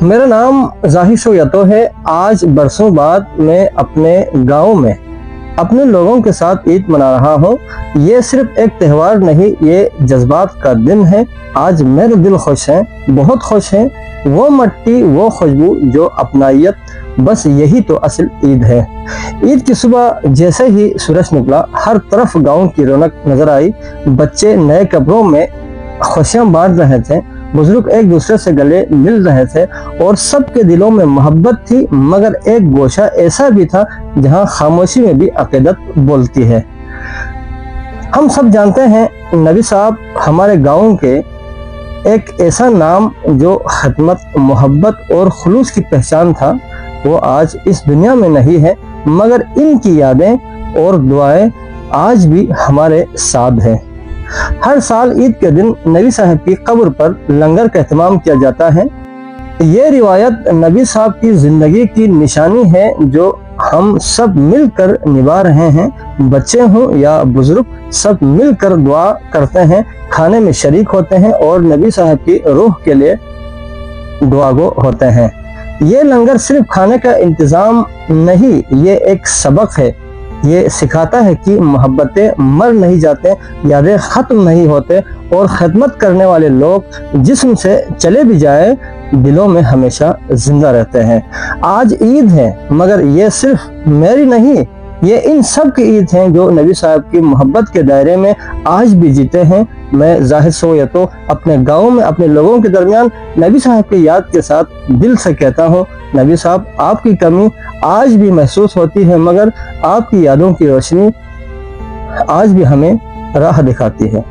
मेरा नाम ज़ाहिर शोयतो है। आज बरसों बाद मैं अपने गांव में अपने लोगों के साथ ईद मना रहा हूँ। ये सिर्फ एक त्यौहार नहीं, ये जज्बात का दिन है। आज मेरा दिल खुश है, बहुत खुश है। वो मट्टी, वो खुशबू, जो अपनाइयत, बस यही तो असल ईद है। ईद की सुबह जैसे ही सूरज निकला, हर तरफ गांव की रौनक नजर आई। बच्चे नए कपड़ों में खुशियां बांट रहे थे, बुजुर्ग एक दूसरे से गले मिल रहे थे और सबके दिलों में मोहब्बत थी। मगर एक गोशा ऐसा भी था जहां खामोशी में भी अकीदत बोलती है। हम सब जानते हैं, नबी साहब हमारे गांव के एक ऐसा नाम जो खिदमत, मोहब्बत और खुलूस की पहचान था। वो आज इस दुनिया में नहीं है, मगर इनकी यादें और दुआएं आज भी हमारे साथ हैं। हर साल ईद के दिन नबी साहब की कब्र पर लंगर का एहतमाम किया जाता है। ये रिवायत नबी साहब की जिंदगी की निशानी है जो हम सब मिलकर निभा रहे हैं। बच्चे हों या बुजुर्ग, सब मिलकर दुआ करते हैं, खाने में शरीक होते हैं और नबी साहब की रूह के लिए दुआगो होते हैं। ये लंगर सिर्फ खाने का इंतजाम नहीं, ये एक सबक है। ये सिखाता है कि मोहब्बतें मर नहीं जाते, यादें खत्म नहीं होते और खिदमत करने वाले लोग जिस्म से चले भी जाए, दिलों में हमेशा जिंदा रहते हैं। आज ईद है, मगर ये सिर्फ मेरी नहीं, ये इन सब की ईद हैं जो नबी साहब की मोहब्बत के दायरे में आज भी जीते हैं। मैं ज़ाहिर शोयतो अपने गांव में अपने लोगों के दरमियान नबी साहब की याद के साथ दिल से कहता हूँ, नबी साहब आपकी कमी आज भी महसूस होती है, मगर आपकी यादों की रोशनी आज भी हमें राह दिखाती है।